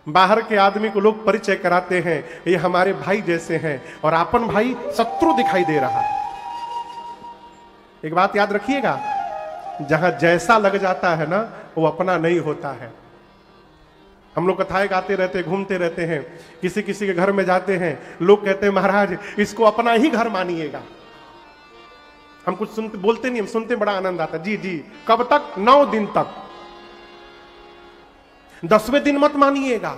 बाहर के आदमी को लोग परिचय कराते हैं, ये हमारे भाई जैसे हैं, और अपन भाई शत्रु दिखाई दे रहा है। एक बात याद रखिएगा, जहां जैसा लग जाता है ना वो अपना नहीं होता है। हम लोग कथाएं गाते रहते, घूमते रहते हैं, किसी किसी के घर में जाते हैं, लोग कहते हैं महाराज इसको अपना ही घर मानिएगा। हम कुछ सुनते बोलते नहीं, हम सुनते बड़ा आनंद आता। जी जी, कब तक? 9 दिन तक। 10वें दिन मत मानिएगा,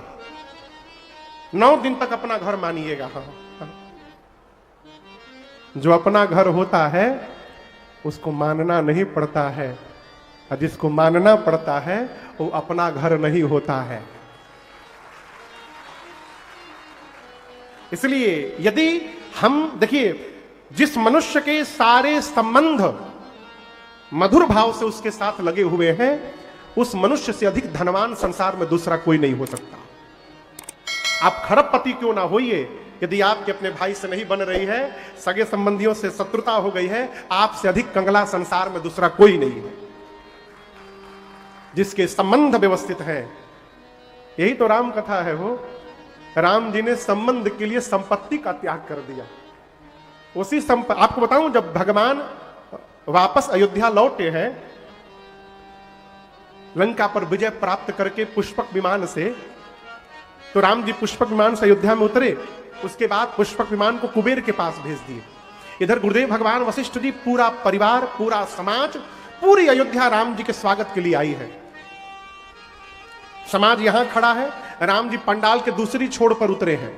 9 दिन तक अपना घर मानिएगा। हाँ, जो अपना घर होता है उसको मानना नहीं पड़ता है, और जिसको मानना पड़ता है वो अपना घर नहीं होता है। इसलिए यदि हम देखिए, जिस मनुष्य के सारे संबंध मधुर भाव से उसके साथ लगे हुए हैं, उस मनुष्य से अधिक धनवान संसार में दूसरा कोई नहीं हो सकता। आप खरबपति क्यों ना होइए, यदि आपके अपने भाई से नहीं बन रही है, सगे संबंधियों से शत्रुता हो गई है, आपसे अधिक कंगला संसार में दूसरा कोई नहीं है। जिसके संबंध व्यवस्थित है, यही तो राम कथा है। वो राम जी ने संबंध के लिए संपत्ति का त्याग कर दिया। उसी आपको बताऊं, जब भगवान वापस अयोध्या लौटे हैं, लंका पर विजय प्राप्त करके पुष्पक विमान से, तो राम जी पुष्पक विमान से अयोध्या में उतरे। उसके बाद पुष्पक विमान को कुबेर के पास भेज दिए। इधर गुरुदेव भगवान वशिष्ठ जी, पूरा परिवार, पूरा समाज, पूरी अयोध्या राम जी के स्वागत के लिए आई है। समाज यहां खड़ा है, राम जी पंडाल के दूसरी छोर पर उतरे हैं,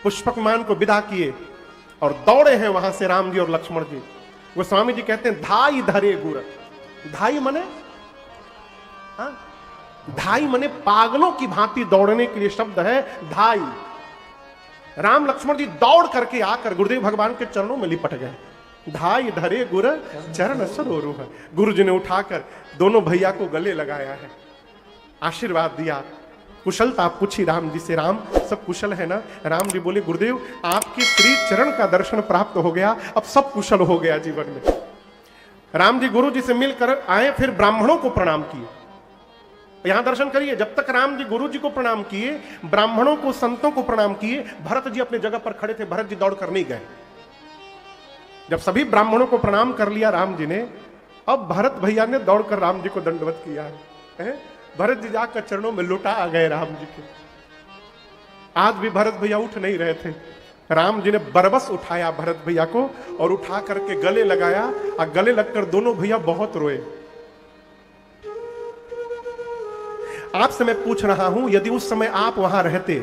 पुष्पक विमान को विदा किए और दौड़े हैं वहां से राम जी और लक्ष्मण जी। गोस्वामी जी कहते हैं धाई धरे गुर। धाई मने, हाँ, धाई मने पागलों की भांति दौड़ने के लिए शब्द है धाई। राम लक्ष्मण जी दौड़ करके आकर गुरुदेव भगवान के चरणों में लिपट गए। धाई धरे गुर चरण सरोरुह। गुरु जी ने उठाकर दोनों भैया को गले लगाया है, आशीर्वाद दिया, कुशलता पूछी राम जी से, राम सब कुशल है ना? राम जी बोले गुरुदेव आपके श्री चरण का दर्शन प्राप्त हो गया, अब सब कुशल हो गया जीवन में। राम जी गुरु जी से मिलकर आए, फिर ब्राह्मणों को प्रणाम किए। यहां दर्शन करिए, जब तक राम जी गुरु जी को प्रणाम किए, ब्राह्मणों को, संतों को प्रणाम किए, भरत जी अपने जगह पर खड़े थे, भरत जी दौड़कर नहीं गए। जब सभी ब्राह्मणों को प्रणाम कर लिया राम जी ने, अब भरत भैया ने दौड़कर राम जी को दंडवत किया है। भरत जी जाकर चरणों में लुटा आ गए राम जी के। आज भी भरत भैया उठ नहीं रहे थे। राम जी ने बरबस उठाया भरत भैया को और उठा करके गले लगाया, और गले लगकर दोनों भैया बहुत रोए। आपसे मैं पूछ रहा हूं, यदि उस समय आप वहां रहते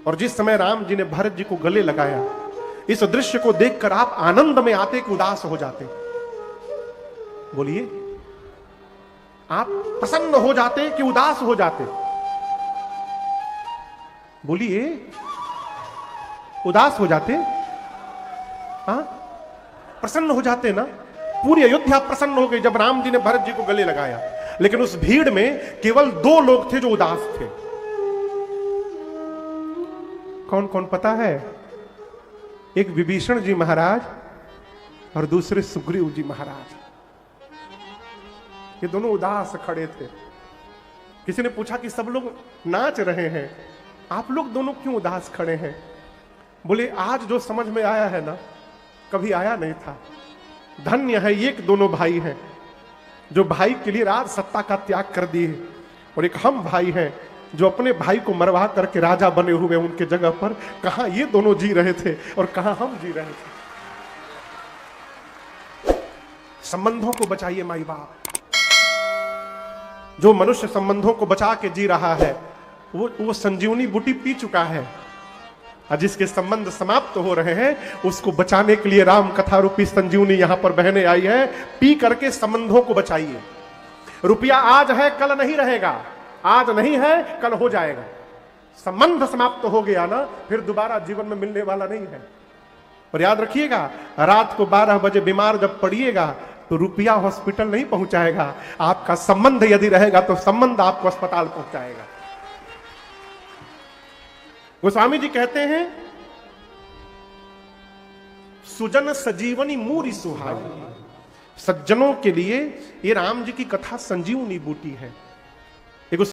और जिस समय राम जी ने भरत जी को गले लगाया, इस दृश्य को देखकर आप आनंद में आते कि उदास हो जाते? बोलिए, आप प्रसन्न हो जाते कि उदास हो जाते? बोलिए, उदास हो जाते? हाँ, प्रसन्न हो जाते ना? पूरी अयोध्या प्रसन्न हो गई जब राम जी ने भरत जी को गले लगाया। लेकिन उस भीड़ में केवल 2 लोग थे जो उदास थे। कौन कौन पता है? एक विभीषण जी महाराज और दूसरे सुग्रीव जी महाराज। ये दोनों उदास खड़े थे। किसी ने पूछा कि सब लोग नाच रहे हैं, आप लोग दोनों क्यों उदास खड़े हैं? बोले आज जो समझ में आया है ना, कभी आया नहीं था। धन्य है ये दोनों भाई हैं जो भाई के लिए राज सत्ता का त्याग कर दिए, और एक हम भाई हैं जो अपने भाई को मरवा करके राजा बने हुए उनके जगह पर। कहां ये दोनों जी रहे थे और कहां हम जी रहे थे। संबंधों को बचाइए माई बाप। जो मनुष्य संबंधों को बचा के जी रहा है वो संजीवनी बूटी पी चुका है, और जिसके संबंध समाप्त हो रहे हैं उसको बचाने के लिए राम कथा रूपी संजीवनी यहां पर बहने आई है। पी करके संबंधों को बचाइए। रुपया आज है कल नहीं रहेगा, आज नहीं है कल हो जाएगा। संबंध समाप्त हो गया ना, फिर दोबारा जीवन में मिलने वाला नहीं है। और याद रखिएगा, रात को 12 बजे बीमार जब पड़िएगा तो रुपया हॉस्पिटल नहीं पहुंचाएगा, आपका संबंध यदि रहेगा तो संबंध आपको अस्पताल पहुंचाएगा। गोस्वामी जी कहते हैं, सुजन सजीवनी मूरी सुहाई। सज्जनों के लिए ये राम जी की कथा संजीवनी बूटी है।